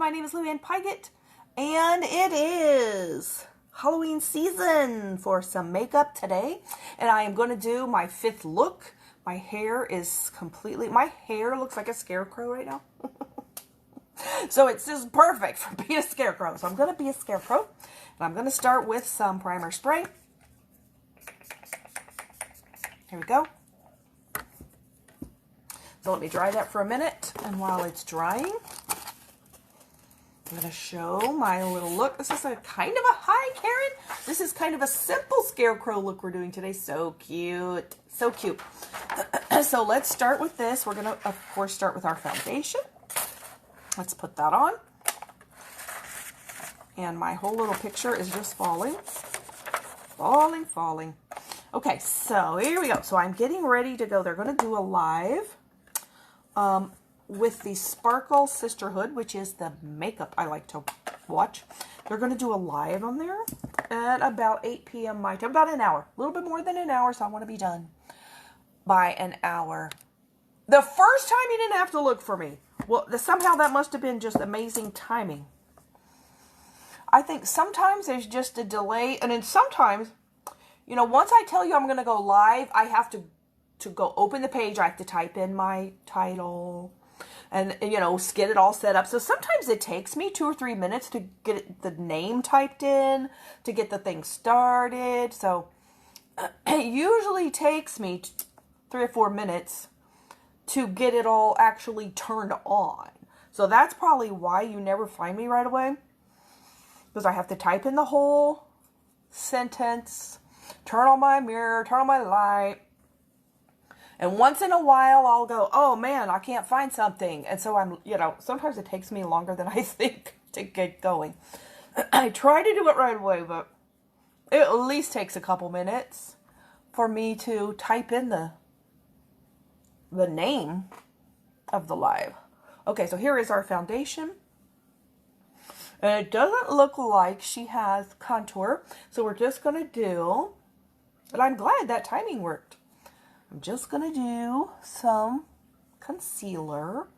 My name is Luann Pygott, and it is Halloween season for some makeup today. And I am going to do my 5th look. My hair looks like a scarecrow right now. So it's just perfect for being a scarecrow. So I'm going to be a scarecrow. And I'm going to start with some primer spray. Here we go. So let me dry that for a minute. And while it's drying, I'm going to show my little look. This is a kind of a, hi Karen. This is kind of a simple scarecrow look we're doing today. So cute. So cute. So let's start with this. We're going to, of course, start with our foundation. Let's put that on. And my whole little picture is just falling. Falling. Okay, so here we go. So I'm getting ready to go. They're going to do a live with the Sparkle Sisterhood, which is the makeup I like to watch. They're going to do a live on there at about 8 p.m. my time, about an hour, a little bit more than an hour, so I want to be done by an hour. The first time you didn't have to look for me. Well, somehow that must have been just amazing timing. I think sometimes there's just a delay, and then sometimes, you know, once I tell you I'm going to go live, I have to go open the page. I have to type in my title and, you know, get it all set up. So sometimes it takes me 2 or 3 minutes to get the name typed in, to get the thing started. So it usually takes me 3 or 4 minutes to get it all actually turned on. So that's probably why you never find me right away, because I have to type in the whole sentence, turn on my mirror, turn on my light. And once in a while, I'll go, oh man, I can't find something. And so I'm, you know, sometimes it takes me longer than I think to get going. I try to do it right away, but it at least takes a couple minutes for me to type in the name of the live. Okay, so here is our foundation. And it doesn't look like she has contour. So we're just going to do, but I'm glad that timing worked. I'm just going to do some concealer.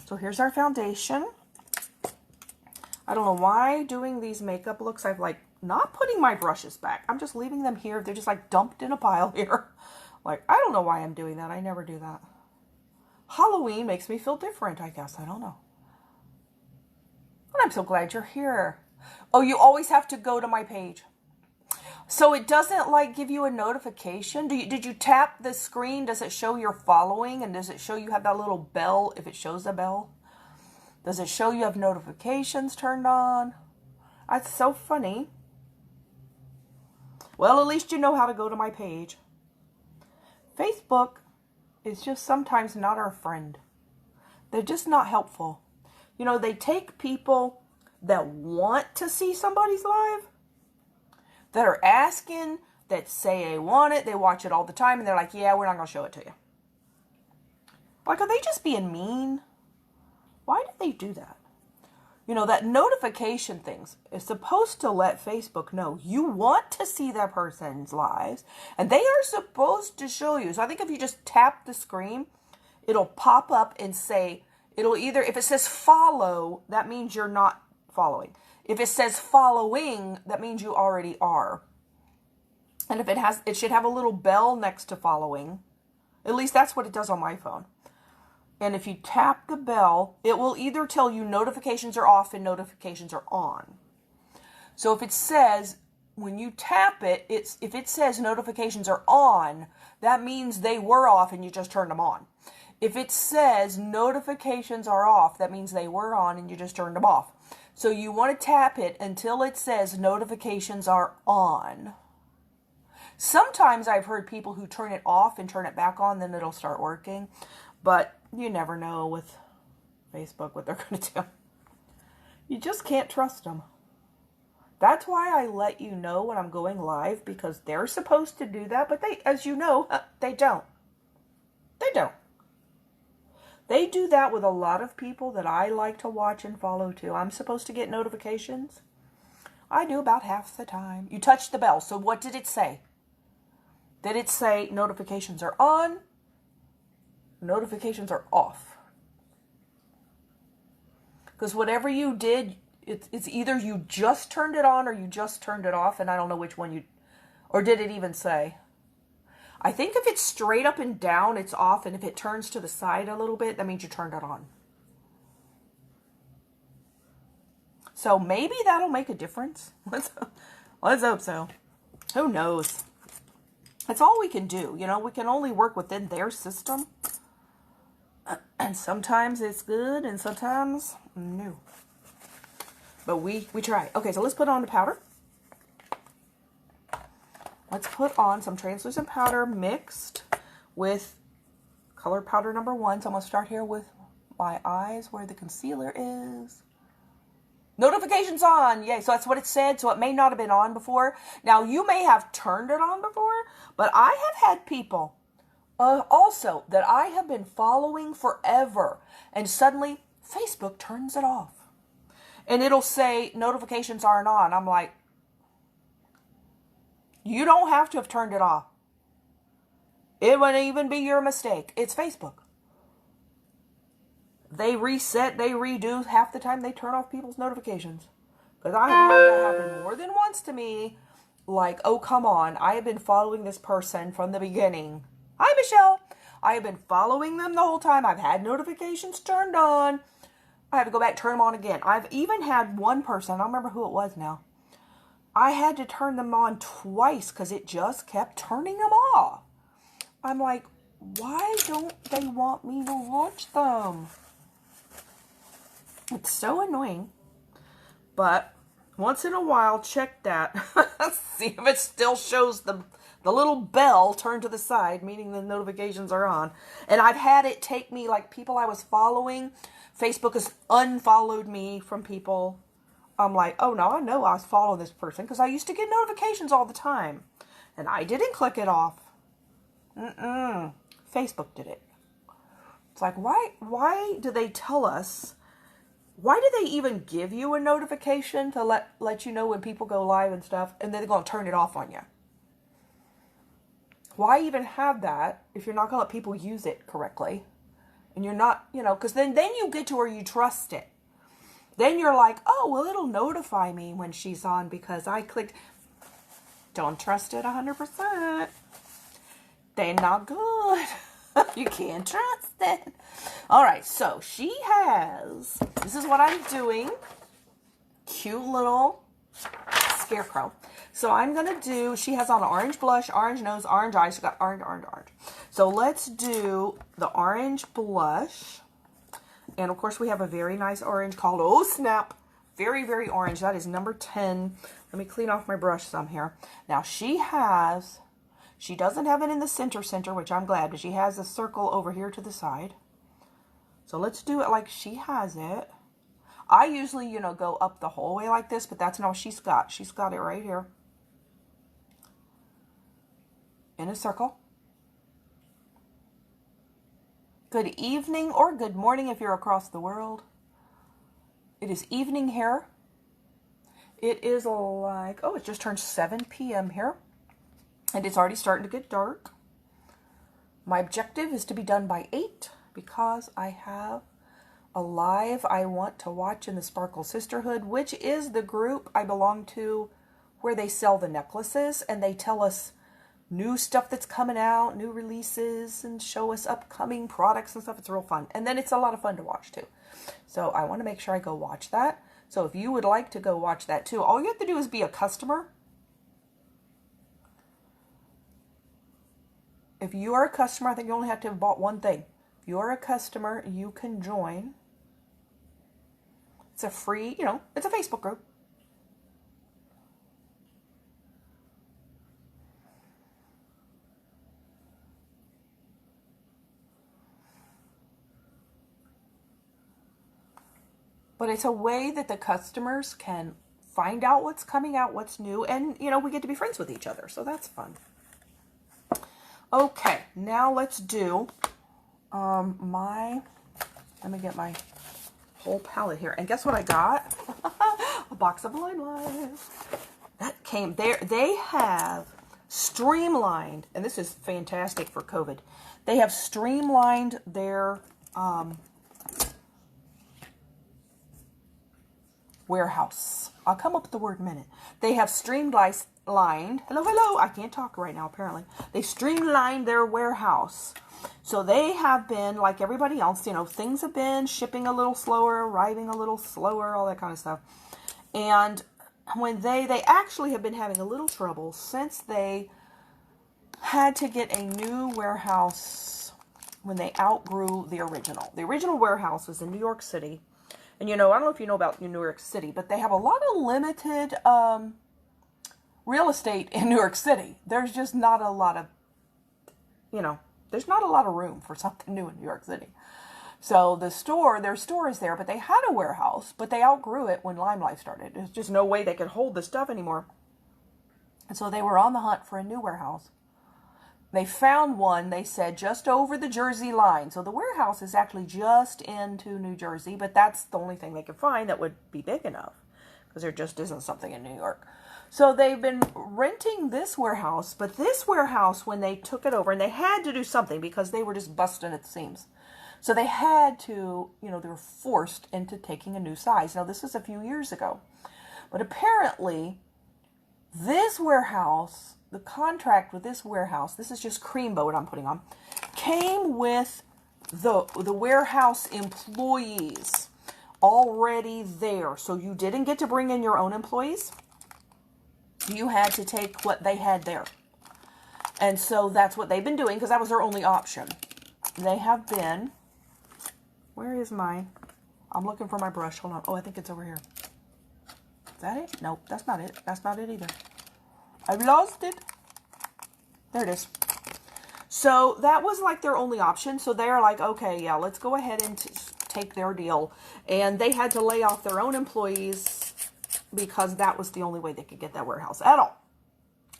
So here's our foundation. I don't know why doing these makeup looks, I've like not putting my brushes back. I'm just leaving them here. They're just like dumped in a pile here. Like, I don't know why I'm doing that. I never do that. Halloween makes me feel different, I guess. I don't know. But I'm so glad you're here. Oh, you always have to go to my page. So it doesn't like give you a notification. Did you tap the screen? Does it show you're following? And does it show you have that little bell if it shows a bell? Does it show you have notifications turned on? That's so funny. Well, at least you know how to go to my page. Facebook is just sometimes not our friend. They're just not helpful. You know, they take people that want to see somebody's live, that are asking, that say they want it, they watch it all the time, and they're like, yeah, we're not going to show it to you. Like, are they just being mean? Why do they do that? You know, that notification things is supposed to let Facebook know you want to see that person's lives, and they are supposed to show you. So I think if you just tap the screen, it'll pop up and say, it'll either, if it says follow, that means you're not following. If it says following, that means you already are. And if it should have a little bell next to following. At least that's what it does on my phone. And if you tap the bell, it will either tell you notifications are off and notifications are on. So if it says, when you tap it, if it says notifications are on, that means they were off and you just turned them on. If it says notifications are off, that means they were on and you just turned them off. So you want to tap it until it says notifications are on. Sometimes I've heard people who turn it off and turn it back on, then it'll start working. But you never know with Facebook what they're going to do. You just can't trust them. That's why I let you know when I'm going live, because they're supposed to do that. But they, as you know, they don't. They don't. They do that with a lot of people that I like to watch and follow too. I'm supposed to get notifications. I do about half the time. You touch the bell. So what did it say? Did it say notifications are on? Notifications are off. Because whatever you did, it's either you just turned it on or you just turned it off, and I don't know which one you, or did it even say? I think if it's straight up and down, it's off, and if it turns to the side a little bit, that means you turned it on. So maybe that'll make a difference. Let's hope so. Who knows? That's all we can do. You know, we can only work within their system. And sometimes it's good, and sometimes no. But we try. Okay, so let's put on the powder. Let's put on some translucent powder mixed with color powder number 1. So I'm going to start here with my eyes where the concealer is. Notifications on. Yay. So that's what it said. So it may not have been on before. Now, you may have turned it on before, but I have had people also that I have been following forever, and suddenly Facebook turns it off. And it'll say notifications aren't on. I'm like, you don't have to have turned it off. It wouldn't even be your mistake. It's Facebook. They reset, they redo. Half the time they turn off people's notifications. Because I have had that happen more than once to me. Like, oh, come on. I have been following this person from the beginning. Hi, Michelle. I have been following them the whole time. I've had notifications turned on. I have to go back, turn them on again. I've even had one person, I don't remember who it was now. I had to turn them on twice because it just kept turning them off. I'm like, why don't they want me to watch them? It's so annoying. But once in a while, check that. See if it still shows the little bell turned to the side, meaning the notifications are on. And I've had it take me, like people I was following, Facebook has unfollowed me from people. I'm like, oh no, I know I was following this person because I used to get notifications all the time. And I didn't click it off. Facebook did it. It's like, why do they tell us? Why do they even give you a notification to let you know when people go live and stuff, and then they're going to turn it off on you? Why even have that if you're not going to let people use it correctly? And you're not, you know, because then you get to where you trust it. Then you're like, oh, well, it'll notify me when she's on because I clicked. Don't trust it 100%. They're not good. You can't trust it. All right, so she has, this is what I'm doing. Cute little scarecrow. So I'm going to do, she has on orange blush, orange nose, orange eyes. She got orange. So let's do the orange blush. And, of course, we have a very nice orange called, oh, snap. Very, very orange. That is number 10. Let me clean off my brush some here. Now, she doesn't have it in the center, which I'm glad, but she has a circle over here to the side. So let's do it like she has it. I usually, you know, go up the whole way like this, but that's not what she's got. She's got it right here. In a circle. Good evening or good morning if you're across the world. It is evening here. It is like, oh, it just turned 7 p.m. here. And it's already starting to get dark. My objective is to be done by 8 because I have a live I want to watch in the Sparkle Sisterhood, which is the group I belong to where they sell the necklaces and they tell us new stuff that's coming out, new releases, and show us upcoming products and stuff. It's real fun. And then it's a lot of fun to watch too. So I want to make sure I go watch that. So if you would like to go watch that too, all you have to do is be a customer. If you are a customer, I think you only have to have bought one thing. If you are a customer, you can join. It's a free, you know, it's a Facebook group. But it's a way that the customers can find out what's coming out, what's new, and, you know, we get to be friends with each other, so that's fun. Okay, now let's do let me get my whole palette here. And guess what I got? A box of line lines. That came there. They have streamlined, and this is fantastic for COVID. They have streamlined their warehouse. I'll come up with the word in a minute. They have streamlined. Hello. I can't talk right now, apparently. They streamlined their warehouse. So they have been, like everybody else, things have been shipping a little slower, arriving a little slower, all that kind of stuff. And when they actually have been having a little trouble since they had to get a new warehouse when they outgrew the original. The original warehouse was in New York City. And I don't know if you know about New York City, but they have a lot of limited real estate in New York City. There's just not a lot of, there's not a lot of room for something new in New York City. So their store is there, but they had a warehouse, but they outgrew it when Lime Life started. There's just no way they could hold the stuff anymore. And so they were on the hunt for a new warehouse. They found one, they said, just over the Jersey line. So the warehouse is actually just into New Jersey, but that's the only thing they could find that would be big enough, because there just isn't something in New York. So they've been renting this warehouse, but this warehouse, when they took it over, and they had to do something because they were just busting at the seams. So they had to, they were forced into taking a new size. Now, this is a few years ago. But apparently, this warehouse, the contract with this warehouse, this is just Creambo what I'm putting on, came with the warehouse employees already there. So you didn't get to bring in your own employees. You had to take what they had there. And so that's what they've been doing, because that was their only option. They have been, where is mine? I'm looking for my brush. Hold on. Oh, I think it's over here. Is that it? Nope, that's not it. That's not it either. I've lost it. There it is. So that was like their only option. So they're like, okay, yeah, let's go ahead and take their deal. And they had to lay off their own employees because that was the only way they could get that warehouse at all.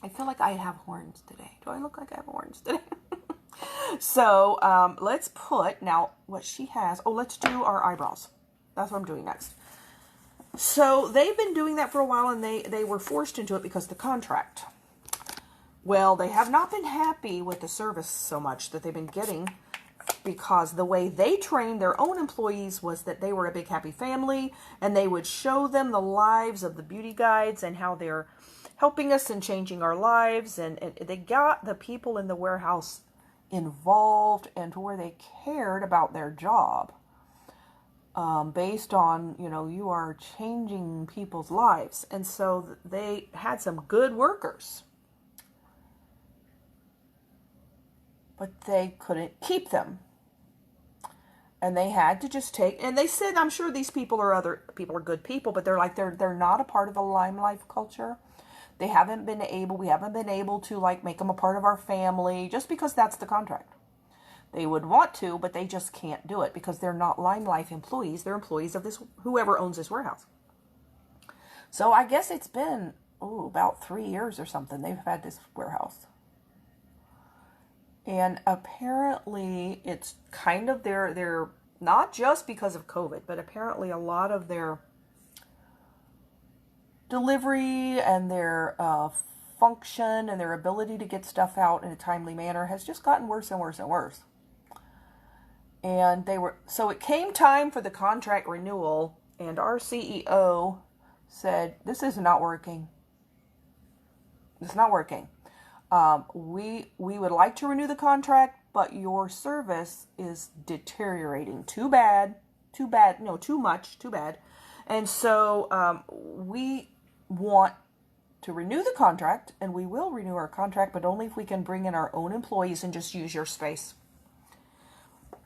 I feel like I have horns today. Do I look like I have horns today? So let's put, now what she has, let's do our eyebrows. That's what I'm doing next. So they've been doing that for a while, and they were forced into it because of the contract. Well, they have not been happy with the service so much that they've been getting, because the way they trained their own employees was that they were a big happy family, and they would show them the lives of the beauty guides and how they're helping us and changing our lives. And they got the people in the warehouse involved and to where they cared about their job. Based on, you are changing people's lives. And so they had some good workers. But they couldn't keep them. And they had to just take, and they said, I'm sure these people are good people, but they're not a part of the Lime Life culture. We haven't been able to make them a part of our family, just because that's the contract. They would want to, but they just can't do it because they're not Lime Life employees. They're employees of whoever owns this warehouse. So I guess it's been, about 3 years or something they've had this warehouse. And apparently it's kind of their not just because of COVID, but apparently a lot of their delivery and their function and their ability to get stuff out in a timely manner has just gotten worse and worse and worse. And so it came time for the contract renewal, and our CEO said, this is not working. It's not working. We would like to renew the contract, but your service is deteriorating. Too bad. Too bad. And so we want to renew the contract, and we will renew our contract, but only if we can bring in our own employees and just use your space.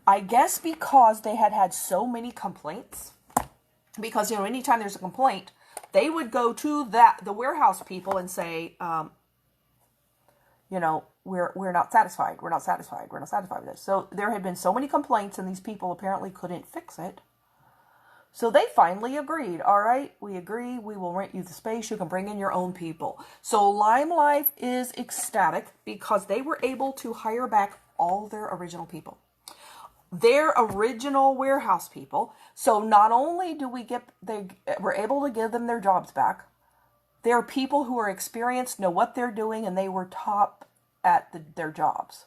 I guess because they had so many complaints, because, anytime there's a complaint, they would go to the warehouse people and say, we're not satisfied. We're not satisfied with this. So there had been so many complaints, and these people apparently couldn't fix it. So they finally agreed. All right, we agree. We will rent you the space. You can bring in your own people. So Lime Life is ecstatic because they were able to hire back all their original people. Their original warehouse people. So not only they were able to give them their jobs back, there are people who are experienced, know what they're doing, and they were top at their jobs.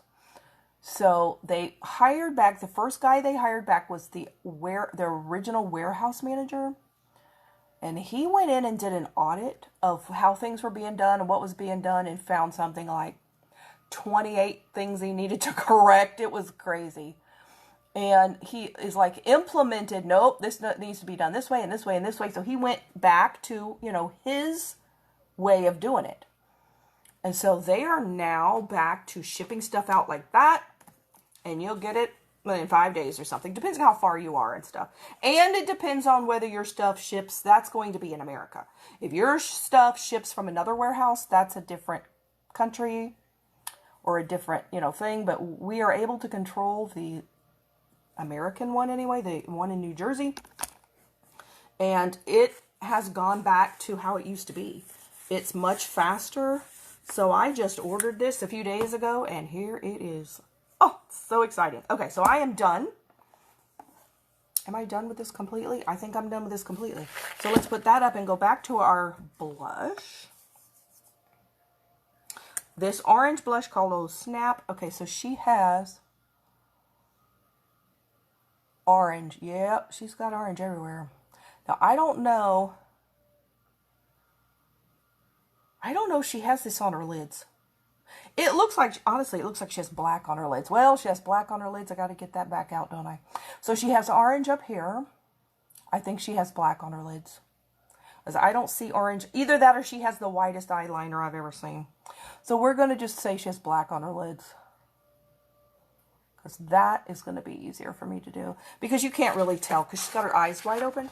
So they hired back, the first guy they hired back was the original warehouse manager. And he went in and did an audit of how things were being done and what was being done and found something like 28 things he needed to correct. It was crazy. And he is like implemented, nope, this needs to be done this way and this way and this way. So he went back to, you know, his way of doing it. And so they are now back to shipping stuff out like that. And you'll get it in 5 days or something. Depends on how far you are and stuff. And it depends on whether your stuff ships. That's going to be in America. If your stuff ships from another warehouse, that's a different country or a different, you know, thing. But we are able to control the American one anyway, the one in New Jersey. And it has gone back to how it used to be. It's much faster. So I just ordered this a few days ago and here it is. Oh, so exciting. Okay, so I am done. Am I done with this completely? I think I'm done with this completely. So let's put that up and go back to our blush. This orange blush called Oh Snap. Okay, so she has orange. Yep, she's got orange everywhere. Now, I don't know if she has this on her lids. It looks like, honestly, it looks like she has black on her lids. Well, she has black on her lids. I got to get that back out, don't I? So she has orange up here. I think she has black on her lids. Because I don't see orange. Either that or she has the whitest eyeliner I've ever seen. So we're going to just say she has black on her lids. Because that is going to be easier for me to do. Because you can't really tell because she's got her eyes wide open.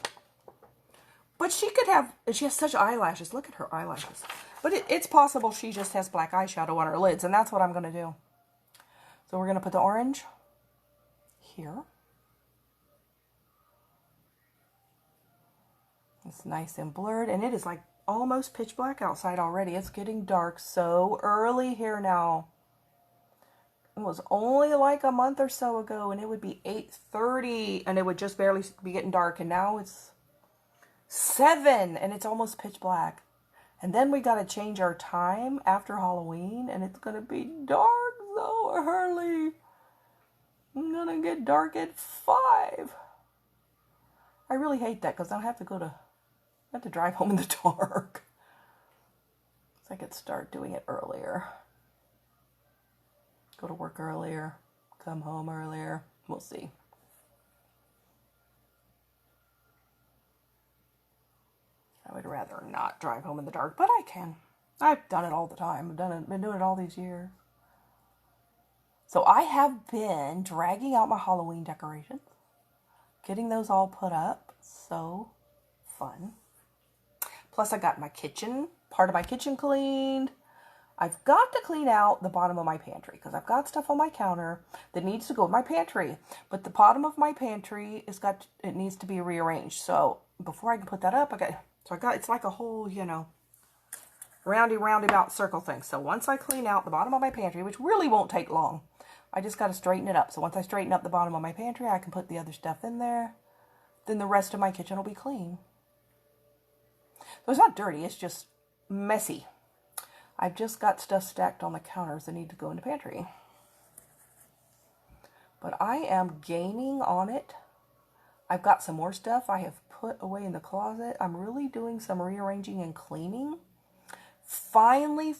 But she could have, she has such eyelashes. Look at her eyelashes. But it's possible she just has black eyeshadow on her lids. And that's what I'm going to do. So we're going to put the orange here. It's nice and blurred. And it is like almost pitch black outside already. It's getting dark so early here now. It was only like a month or so ago. And it would be 8:30. And it would just barely be getting dark. And now it's 7. And it's almost pitch black. And then we got to change our time after Halloween. And it's going to be dark so early. I'm going to get dark at 5. I really hate that because I have to drive home in the dark. So I could start doing it earlier. Go to work earlier. Come home earlier. We'll see. I would rather not drive home in the dark, but I can. I've done it all the time. Been doing it all these years. So I have been dragging out my Halloween decorations. Getting those all put up. So fun. Plus I got my kitchen, part of my kitchen cleaned. I've got to clean out the bottom of my pantry because I've got stuff on my counter that needs to go in my pantry. But the bottom of my pantry it needs to be rearranged. So before I can put that up, it's like a whole, you know, roundabout circle thing. So once I clean out the bottom of my pantry, which really won't take long, I just got to straighten it up. So once I straighten up the bottom of my pantry, I can put the other stuff in there. Then the rest of my kitchen will be clean. So it's not dirty, it's just messy. I've just got stuff stacked on the counters that need to go in the pantry. But I am gaining on it. I've got some more stuff I have put away in the closet. I'm really doing some rearranging and cleaning. Finally,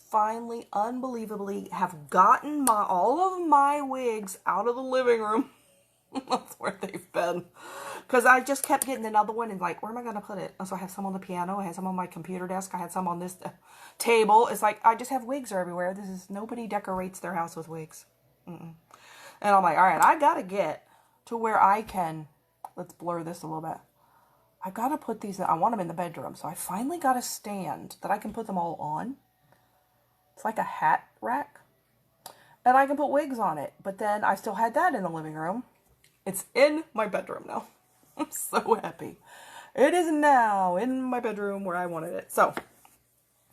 unbelievably, have gotten all of my wigs out of the living room. That's where they've been. Because I just kept getting another one and like, where am I going to put it? So I have some on the piano. I had some on my computer desk. I had some on this table. It's like, I just have wigs everywhere. Nobody decorates their house with wigs. And I'm like, all right, I got to get to where I can, let's blur this a little bit. I got to put these, I want them in the bedroom. So I finally got a stand that I can put them all on. It's like a hat rack. And I can put wigs on it. But then I still had that in the living room. It's in my bedroom now. I'm so happy. It is now in my bedroom where I wanted it. So,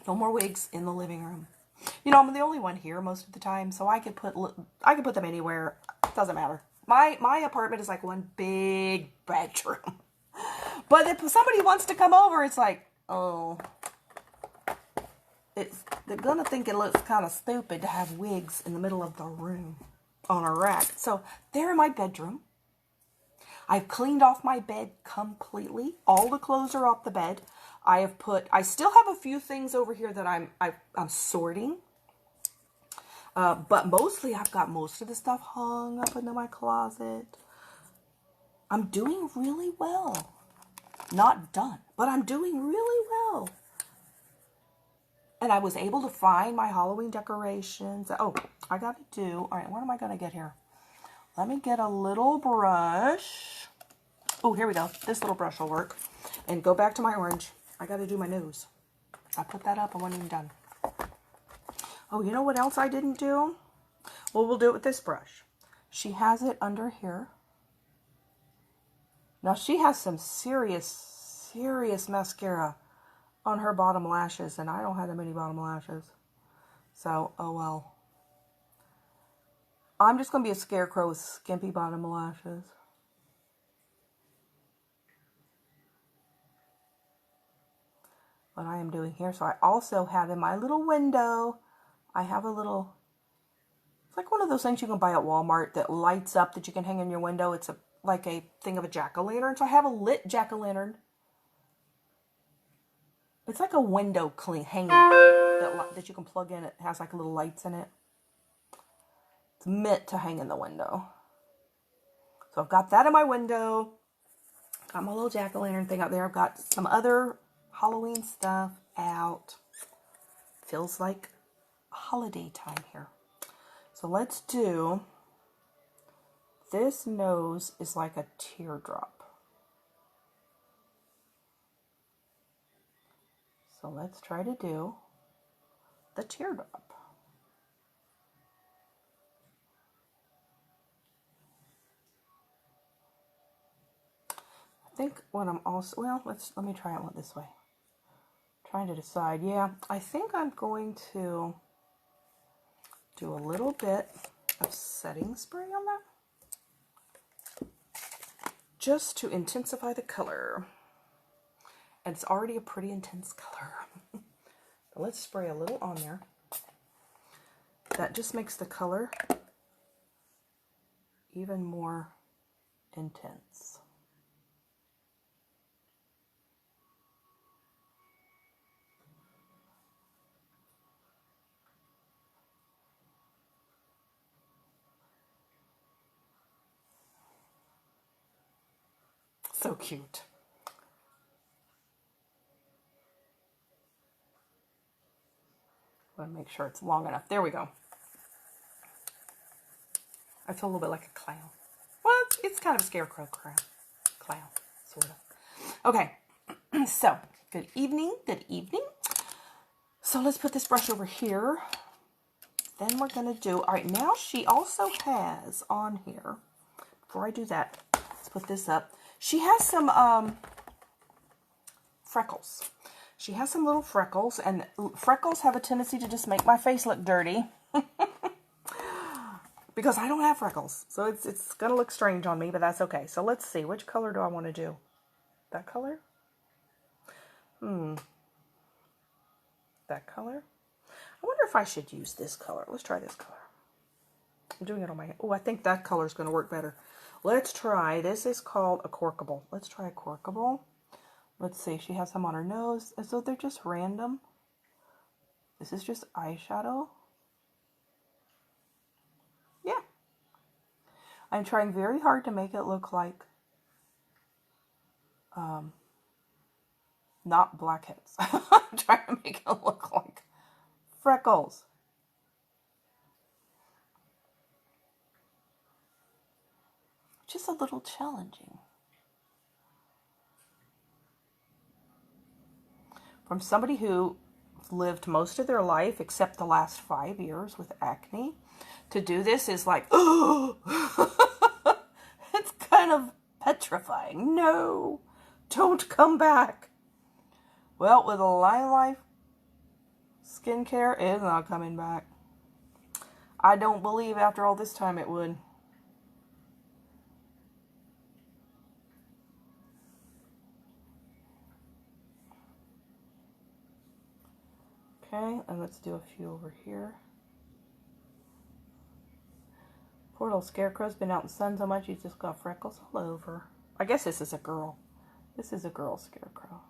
no more wigs in the living room. You know, I'm the only one here most of the time, so I could put them anywhere. It doesn't matter. My apartment is like one big bedroom. But if somebody wants to come over, it's like, oh, they're gonna think it looks kind of stupid to have wigs in the middle of the room on a rack. So they're in my bedroom. I've cleaned off my bed completely. All the clothes are off the bed. I still have a few things over here that I'm sorting. But mostly I've got most of the stuff hung up into my closet. I'm doing really well. Not done, but I'm doing really well. And I was able to find my Halloween decorations. Oh, I got to do, all right, what am I going to get here? Let me get a little brush. Oh, here we go. This little brush will work. And go back to my orange. I got to do my nose. I put that up. I wasn't even done. Oh, you know what else I didn't do? Well, we'll do it with this brush. She has it under here. Now, she has some serious mascara on her bottom lashes, and I don't have that many bottom lashes. So, oh well. I'm just going to be a scarecrow with skimpy bottom lashes. What I am doing here. So I also have in my little window, I have a little, it's like one of those things you can buy at Walmart that lights up that you can hang in your window. It's like a thing of a jack-o'-lantern. So I have a lit jack-o'-lantern. It's like a window hanging that you can plug in. It has like little lights in it. It's meant to hang in the window. So I've got that in my window. Got my little jack-o'-lantern thing out there. I've got some other Halloween stuff out. Feels like holiday time here. So let's do, this nose is like a teardrop. So let's try to do the teardrop. I think what I'm also, well, let me try it this way. Trying to decide. Yeah, I think I'm going to do a little bit of setting spray on that, just to intensify the color. And it's already a pretty intense color. But let's spray a little on there. That just makes the color even more intense. So cute. I want to make sure it's long enough. There we go. I feel a little bit like a clown. Well, it's kind of a scarecrow clown, sort of. Okay, so good evening, good evening. So let's put this brush over here. Then we're going to do, all right, now she also has on here, before I do that, let's put this up. She has some freckles. She has some little freckles, and freckles have a tendency to just make my face look dirty. Because I don't have freckles. So it's going to look strange on me, but that's okay. So let's see. Which color do I want to do? That color? That color? I wonder if I should use this color. Let's try this color. I'm doing it on my... Oh, I think that color is going to work better. Let's try... This is called a corkable. Let's try a corkable. Let's see. She has some on her nose. As though they're just random. This is just eyeshadow. Yeah. I'm trying very hard to make it look like... not blackheads. I'm trying to make it look like freckles. Just a little challenging. From somebody who lived most of their life, except the last 5 years, with acne, to do this is like, oh, it's kind of petrifying. No, don't come back. Well, with a Line Life skincare, it's not coming back. I don't believe after all this time it would. Okay, and let's do a few over here. Poor little Scarecrow's been out in the sun so much he's just got freckles all over. I guess this is a girl. This is a girl Scarecrow.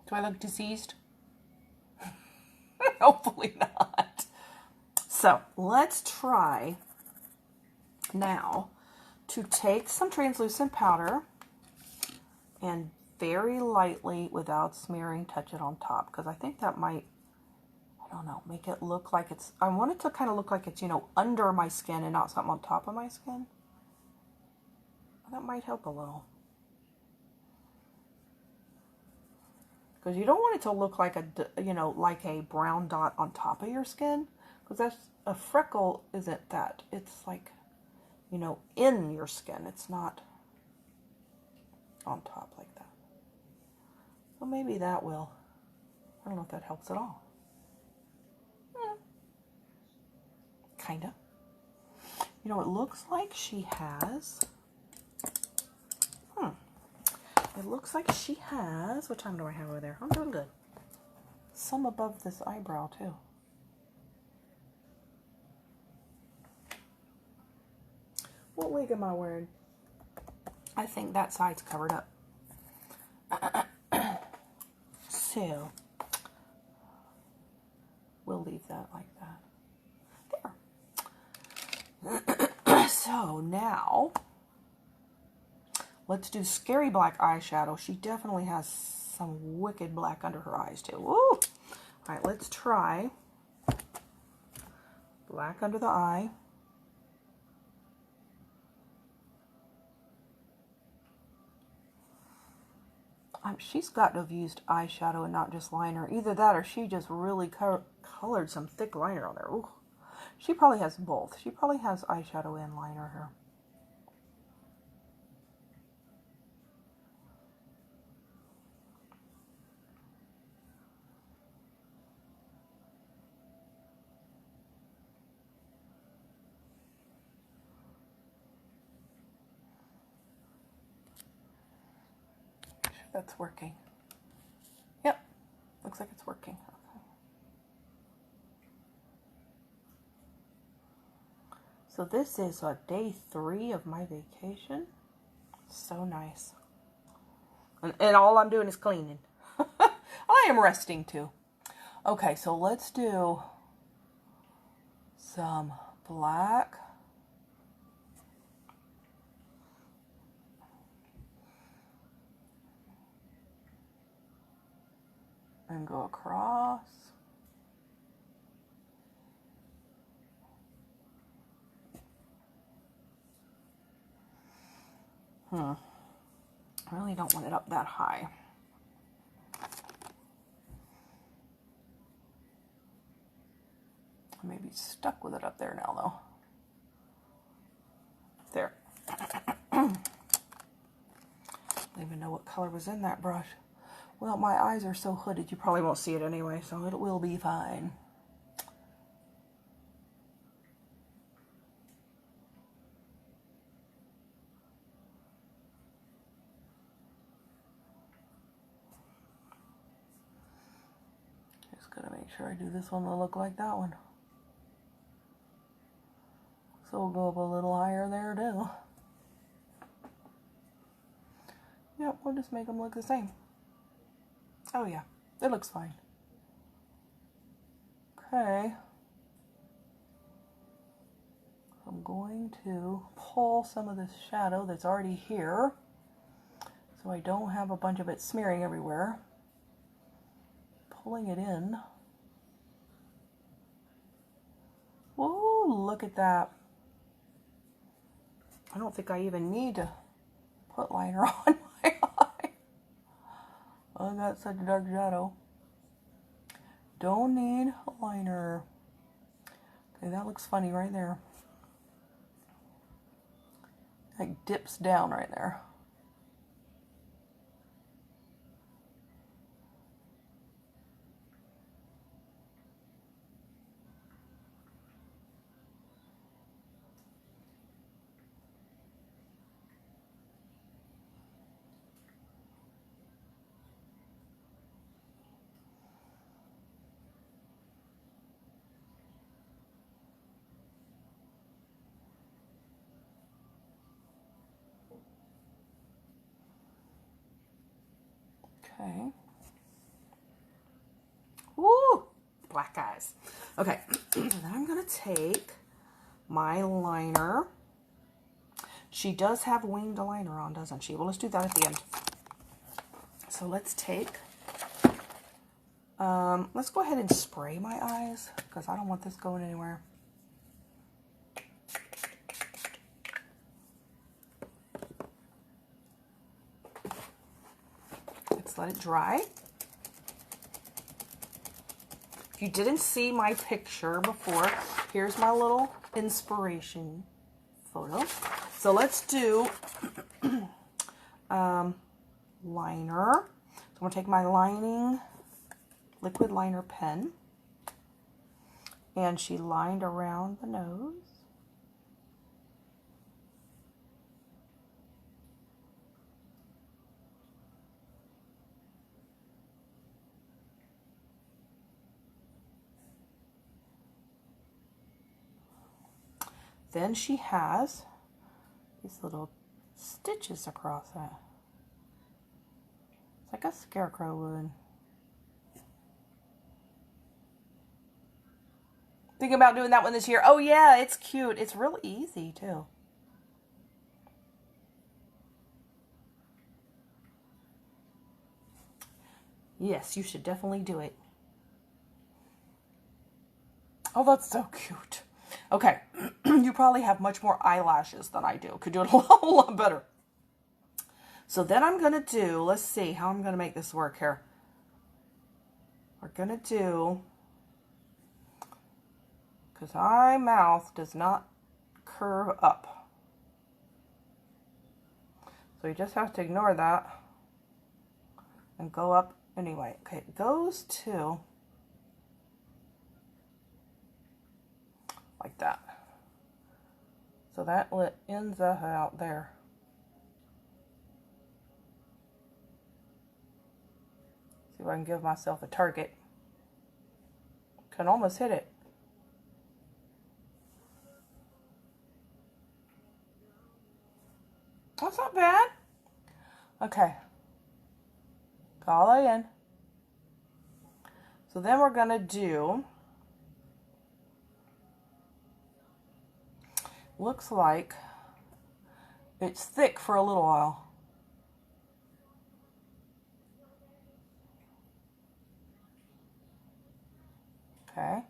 Do I look deceased? Hopefully not. So let's try now to take some translucent powder and very lightly, without smearing, touch it on top, because I think that might, I don't know, make it look like it's, I want it to kind of look like it's, you know, under my skin and not something on top of my skin. That might help a little. Because you don't want it to look like a, you know, like a brown dot on top of your skin. Because that's, a freckle isn't that. It's like, you know, in your skin. It's not on top like that. So maybe that will. I don't know if that helps at all. Kinda. You know, it looks like she has, it looks like she has, what time do I have over there? I'm doing good. Some above this eyebrow too. What wig am I wearing? I think that side's covered up. So, we'll leave that like that. There. So now, let's do Scary Black eyeshadow. She definitely has some wicked black under her eyes too. Woo! All right, let's try black under the eye. She's got to have used eyeshadow and not just liner. Either that or she just really colored some thick liner on there. Ooh. She probably has both. She probably has eyeshadow and liner here. That's working. Yep, looks like it's working. Okay. So this is day 3 of my vacation. So nice. And all I'm doing is cleaning. I am resting too. Okay, so let's do some black. And go across. I really don't want it up that high. I may be stuck with it up there now though. There. I don't even know what color was in that brush. Well, my eyes are so hooded, you probably won't see it anyway, so it will be fine. Just gotta make sure I do this one to look like that one. So we'll go up a little higher there too. Yep, we'll just make them look the same. Oh yeah, it looks fine. Okay. I'm going to pull some of this shadow that's already here so I don't have a bunch of it smearing everywhere. Pulling it in. Whoa, look at that. I don't think I even need to put liner on my eye. I got such a dark shadow. Don't need a liner. Okay, that looks funny right there. Like dips down right there. Okay. black eyes. Okay, then I'm going to take my liner. She does have winged liner on, doesn't she? Well, let's do that at the end. So let's take, let's go ahead and spray my eyes because I don't want this going anywhere. Let's let it dry. If you didn't see my picture before, here's my little inspiration photo. So let's do liner. So I'm going to take my liquid liner pen, and she lined around the nose. Then she has these little stitches across it. It's like a scarecrow would. Thinking about doing that one this year. Oh yeah, it's cute. It's real easy too. Yes, you should definitely do it. Oh, that's so cute. Okay, you probably have much more eyelashes than I do. Could do it a whole lot better. So then I'm going to do, let's see how I'm going to make this work here. We're going to do, because my mouth does not curve up. So you just have to ignore that and go up anyway. Okay, it goes to like that. So that ends up out there. See if I can give myself a target. Can almost hit it. That's not bad. Okay. All that in. So then we're going to do, looks like it's thick for a little while. Okay.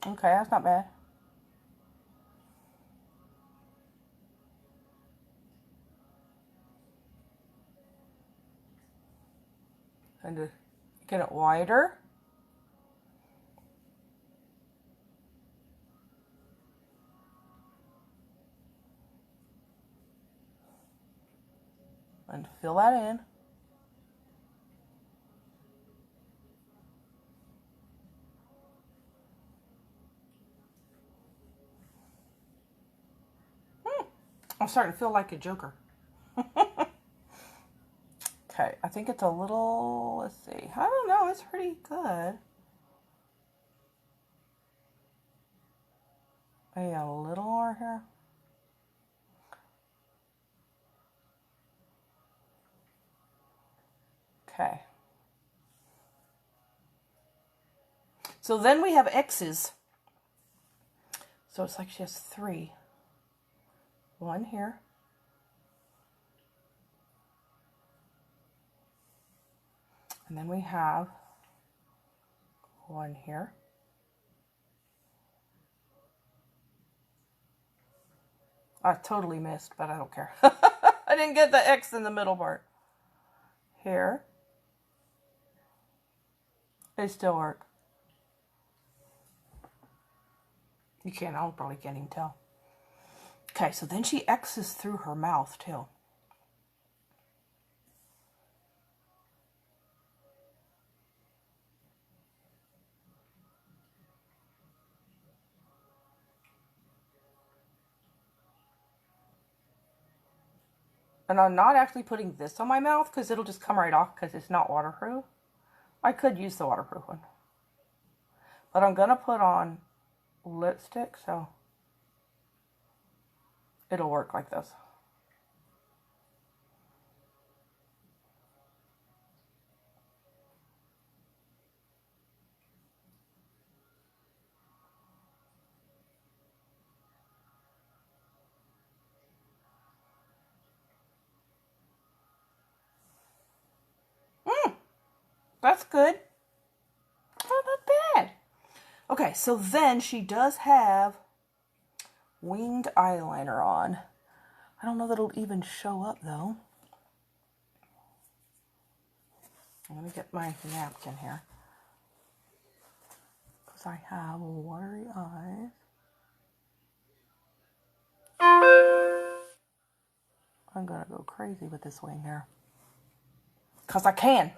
Okay, that's not bad. And to get it wider. And fill that in. I'm starting to feel like a joker. Okay, I think it's a little, let's see. I don't know, it's pretty good. Maybe a little more here. Okay. So then we have X's. So it's like she has 3. 1 here. And then we have 1 here. I totally missed, but I don't care. I didn't get the X in the middle part. Here. It still work. You can't, I probably can't even tell. Okay, so then she X's through her mouth too. And I'm not actually putting this on my mouth because it'll just come right off because it's not waterproof. I could use the waterproof one. But I'm going to put on lipstick, so it'll work like this. That's good. Not bad. Okay, so then she does have winged eyeliner on. I don't know that it'll even show up though. I'm going to get my napkin here, because I have watery eyes. I'm going to go crazy with this wing here, because I can.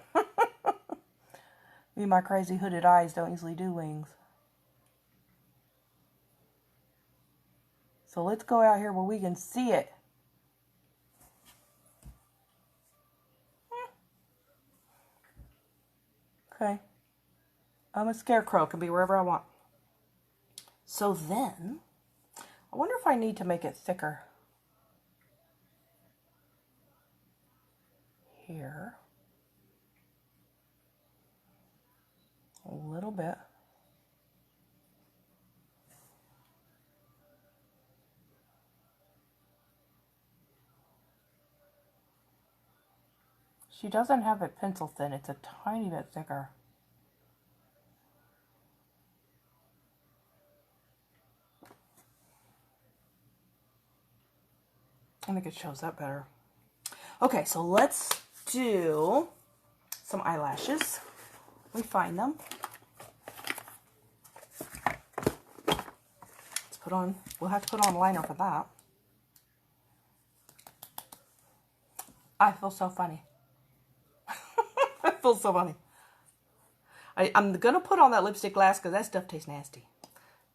Me, my crazy hooded eyes don't usually do wings. So let's go out here where we can see it. Okay. I'm a scarecrow. Can be wherever I want. So then, I wonder if I need to make it thicker. Here. A little bit. She doesn't have it pencil thin. It's a tiny bit thicker. I think it shows up better. Okay, so let's do some eyelashes. We find them. Let's put on, we'll have to put on liner for that. I feel so funny. I feel so funny. I'm going to put on that lipstick last because that stuff tastes nasty.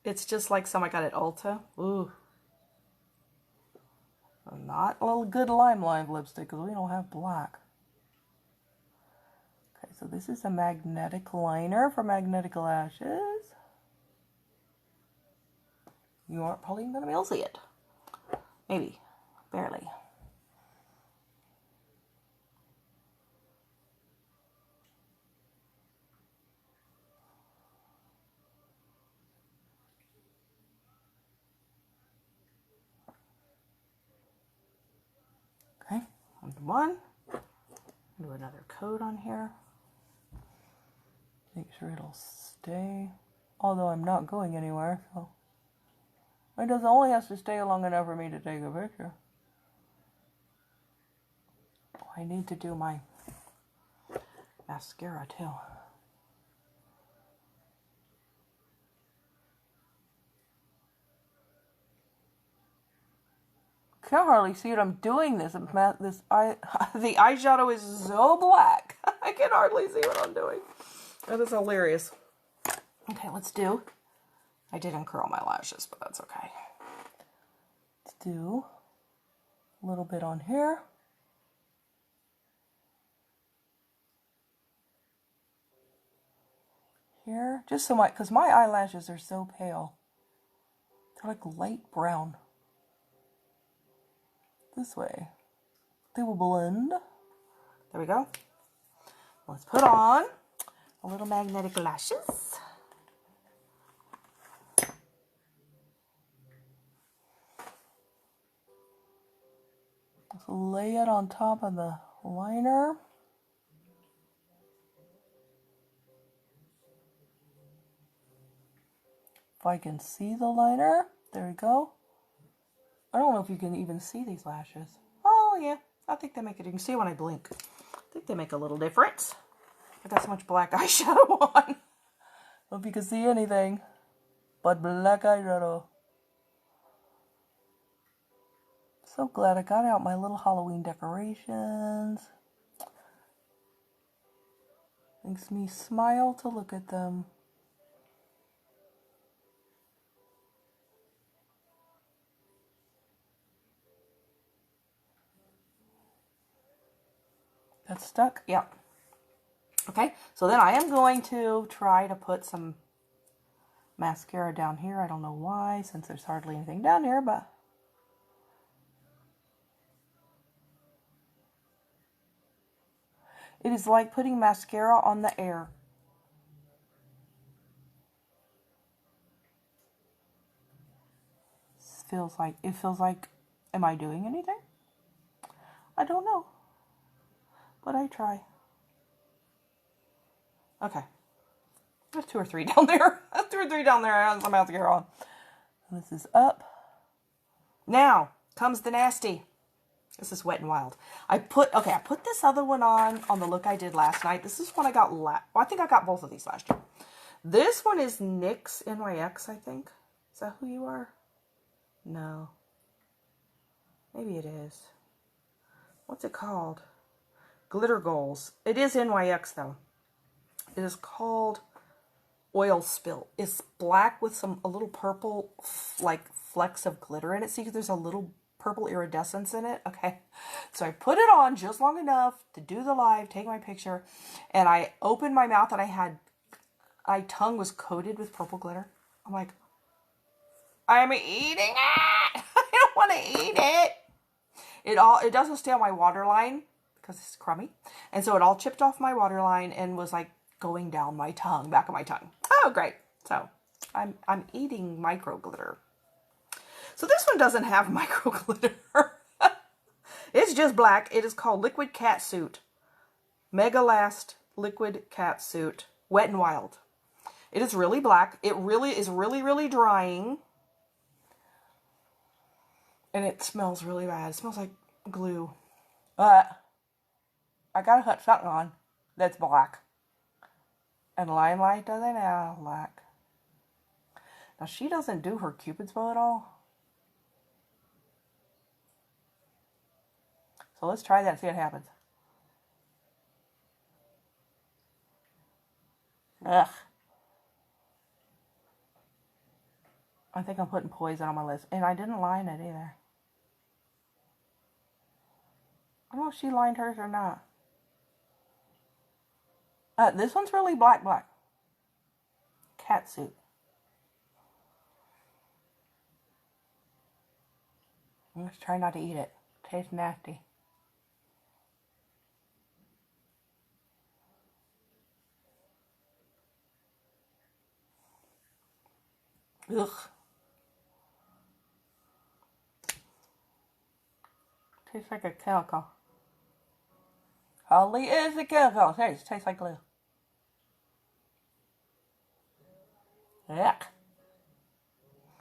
It's just like some I got at Ulta. Ooh. Not a little good lime lipstick because we don't have black. Okay, so this is a magnetic liner for magnetic lashes. You aren't probably going to be able to see it. Maybe. Barely. Okay, one. Do another coat on here. Make sure it'll stay. Although I'm not going anywhere, so it doesn't only has to stay long enough for me to take a picture. I need to do my mascara too. Can't hardly see what I'm doing. The eyeshadow is so black. I can hardly see what I'm doing. That is hilarious. Okay, let's do. I didn't curl my lashes, but that's okay. Let's do a little bit on here. Here, just so because my eyelashes are so pale. They're like light brown. This way. They will blend. There we go. Let's put on a little magnetic lashes. Let's lay it on top of the liner. If I can see the liner, there we go. I don't know if you can even see these lashes. Oh yeah, I think they make it. You can see when I blink. I think they make a little difference. I got so much black eyeshadow on. I don't know if you can see anything but black eyeshadow. So glad I got out my little Halloween decorations. Makes me smile to look at them. That's stuck? Yep. Okay, so then I am going to try to put some mascara down here. I don't know why, since there's hardly anything down here, but it is like putting mascara on the air. It feels like, am I doing anything? I don't know, but I try. Okay. There's 2 or 3 down there. There's 2 or 3 down there. I have some mascara on. This is up. Now comes the nasty. This is Wet n Wild. I put this other one on the look I did last night. This is one I got I think I got both of these last year. This one is NYX, NYX, I think. Is that who you are? No. Maybe it is. What's it called? Glitter Goals. It is NYX though. It is called Oil Spill. It's black with a little purple like flecks of glitter in it. See, there's a little purple iridescence in it. Okay. So I put it on just long enough to do the live, take my picture, and I opened my mouth and my tongue was coated with purple glitter. I'm like, I'm eating it. I don't want to eat it. It doesn't stay on my waterline because it's crummy. And so it all chipped off my waterline and was like going down my tongue, back of my tongue. Oh, great. So I'm eating micro glitter. So this one doesn't have micro glitter. It's just black. It is called Liquid Catsuit. Mega Last Liquid Catsuit. Wet n Wild. It is really black. It really is really drying. And it smells really bad. It smells like glue. But I gotta put something on that's black. And Limelight doesn't have black. Now she doesn't do her Cupid's bow at all. So let's try that and see what happens. Ugh. I think I'm putting poison on my lips. And I didn't line it either. I don't know if she lined hers or not. This one's really black. Catsuit. Let's try not to eat it. Tastes nasty. Ugh. Tastes like a chemical. Holy is a chemical. It tastes like glue. Yuck.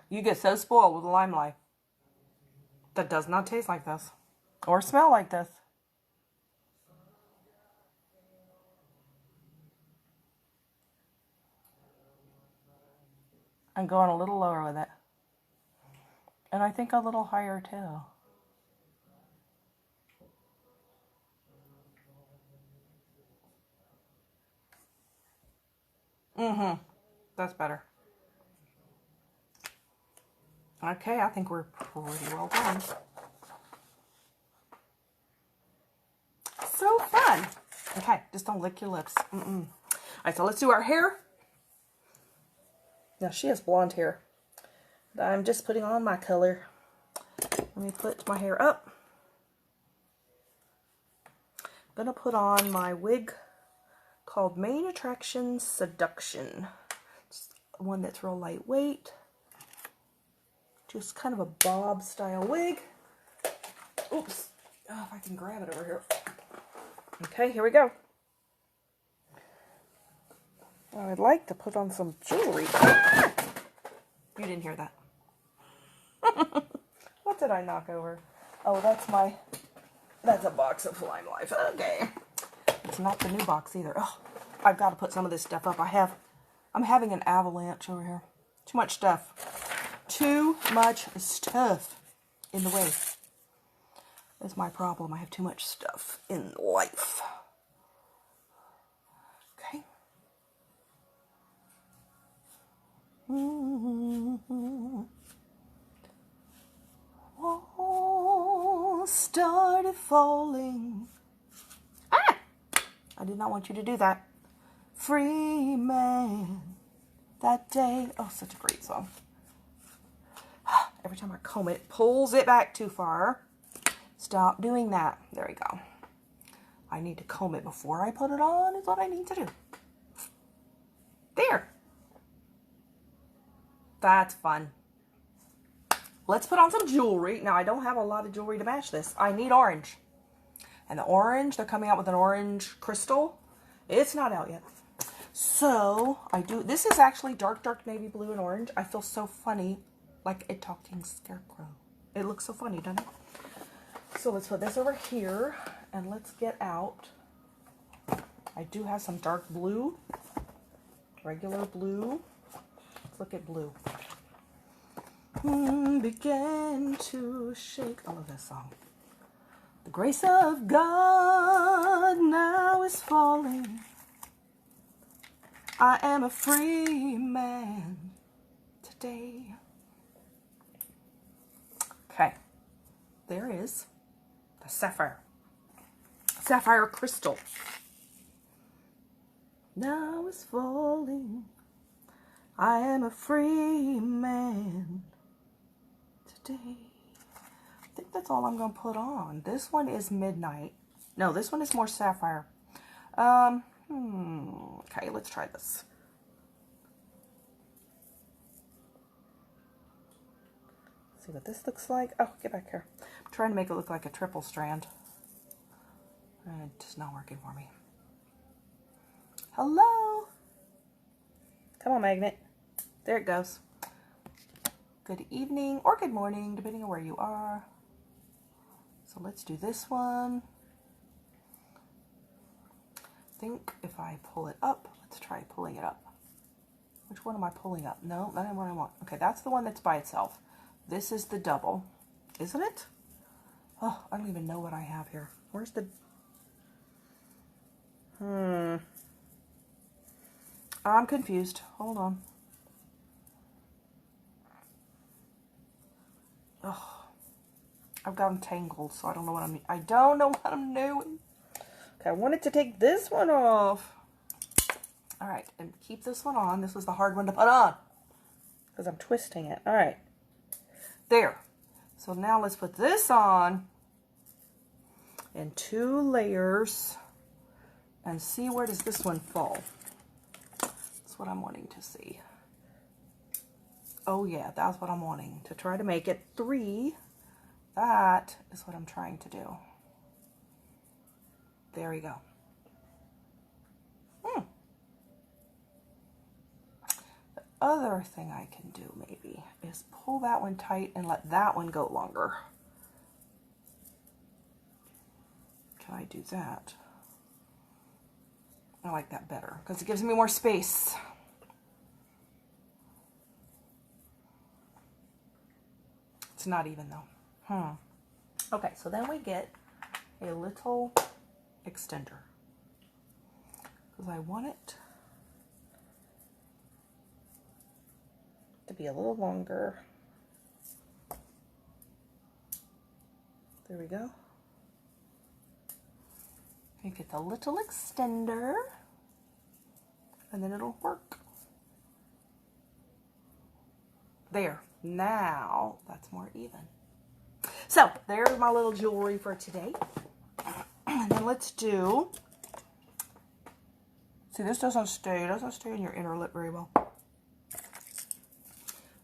You get so spoiled with Limelight. That does not taste like this. Or smell like this. I'm going a little lower with it. And I think a little higher too. That's better. Okay, I think we're pretty well done. So fun. Okay, just don't lick your lips. All right, so let's do our hair. Now, she has blonde hair. I'm just putting on my color. Let me put my hair up. I'm going to put on my wig called Main Attraction Seduction. It's one that's real lightweight. Just kind of a bob style wig. Oops. Oh, if I can grab it over here. Okay, here we go. I would like to put on some jewelry. You didn't hear that. What did I knock over? Oh, that's a box of Limelight. Okay. It's not the new box either. Oh, I've got to put some of this stuff up. I'm having an avalanche over here. Too much stuff. Too much stuff in the way. That's my problem. I have too much stuff in life. Okay. Oh, started falling. Ah! I did not want you to do that. Free man. that day. Oh, such a great song. Every time I comb it, pulls it back too far. Stop doing that. There we go. I need to comb it before I put it on is what I need to do. There. That's fun. Let's put on some jewelry. Now, I don't have a lot of jewelry to match this. I need orange. And the orange, they're coming out with an orange crystal. It's not out yet. So, this is actually dark, dark navy blue and orange. I feel so funny, like a talking scarecrow. It looks so funny, doesn't it? So, let's put this over here, and let's get out. I do have some dark blue, regular blue. Let's look at blue. Began to shake. I love this song. The grace of God now is falling. I am a free man today. Okay, there is the sapphire crystal. Now is falling. I am a free man today. I think that's all I'm going to put on. This one is midnight. No, this one is more sapphire. Okay, let's try this. See what this looks like. Oh, get back here. I'm trying to make it look like a triple strand. It's not working for me. Hello? Come on, magnet. There it goes. Good evening or good morning, depending on where you are. So let's do this one. I think if I pull it up, let's try pulling it up. Which one am I pulling up? No, not what I want. Okay, that's the one that's by itself. This is the double, isn't it? Oh, I don't even know what I have here. Where's the... I'm confused. Hold on. Oh, I've gotten tangled, so I don't know what I don't know what I'm doing. Okay, I wanted to take this one off. All right, and keep this one on. This was the hard one to put on because I'm twisting it. All right, there. So now let's put this on in 2 layers and see where does this one fall. That's what I'm wanting to see. Oh yeah, that's what I'm wanting, to try to make it 3. That is what I'm trying to do. There we go. The other thing I can do maybe is pull that one tight and let that one go longer. Can I do that? I like that better because it gives me more space. It's not even though. Okay, so then we get a little extender because I want it to be a little longer. There we go. You get the little extender and then it'll work. There. Now that's more even. So there's my little jewelry for today. And then let's do, see, this doesn't stay in your inner lip very well. Let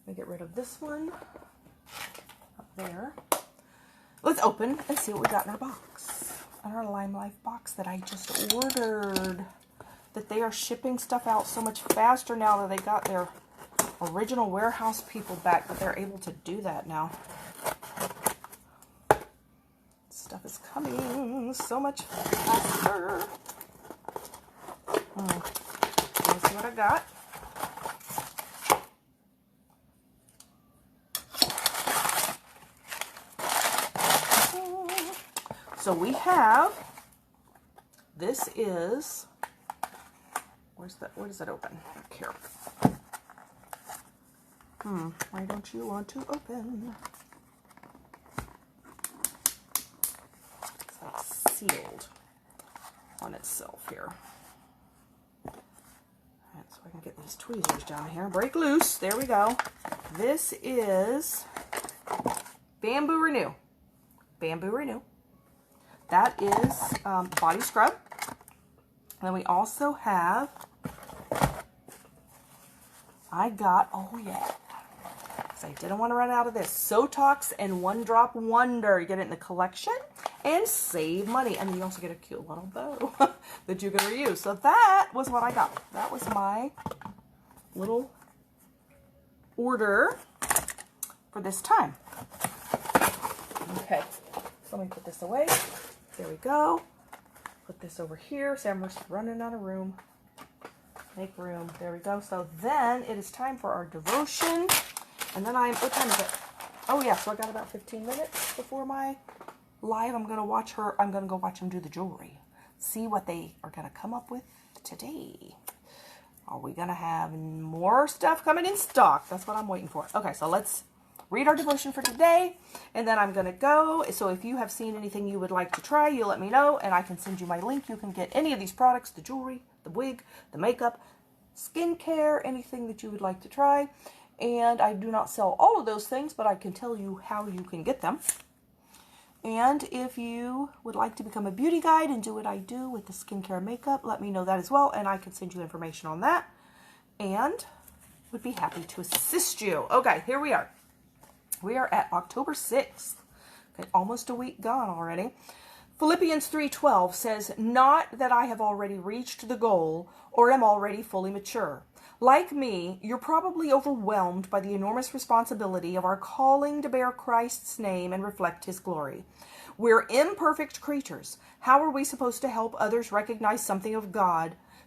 me get rid of this one up there. Let's open and see what we got in our box. In our Lime Life box that I just ordered. That they are shipping stuff out so much faster now that they got their original warehouse people back, but they're able to do that now. Stuff is coming so much faster. Let's see what I got. So we have, this is, where does that open? Here. Why don't you want to open? So it's sealed on itself here. Right, so So I can get these tweezers down here. Break loose. There we go. This is Bamboo Renew. Bamboo Renew. That is body scrub. Then we also have, oh yeah, because I didn't want to run out of this, Sotox and One Drop Wonder. You get it in the collection and save money. And then you also get a cute little bow that you can reuse. So that was what I got. That was my little order for this time. Okay, so let me put this away. There we go. Put this over here. Sam's running out of room. Make room. There we go. So then it is time for our devotion. And then what time is it? Oh yeah, so I got about 15 minutes before my live. I'm going to go watch them do the jewelry. See what they are going to come up with today. Are we going to have more stuff coming in stock? That's what I'm waiting for. Okay, so let's read our devotion for today, and then I'm going to go. So if you have seen anything you would like to try, you let me know, and I can send you my link. You can get any of these products, the jewelry, the wig, the makeup, skincare, anything that you would like to try. And I do not sell all of those things, but I can tell you how you can get them. And if you would like to become a beauty guide and do what I do with the skincare makeup, let me know that as well, and I can send you information on that, and would be happy to assist you. Okay, here we are. We are at October 6th. Okay, almost a week gone already. Philippians 3:12 says, "Not that I have already reached the goal or am already fully mature. Like me, you're probably overwhelmed by the enormous responsibility of our calling to bear Christ's name and reflect his glory. We're imperfect creatures. How are we supposed to help others recognize something of God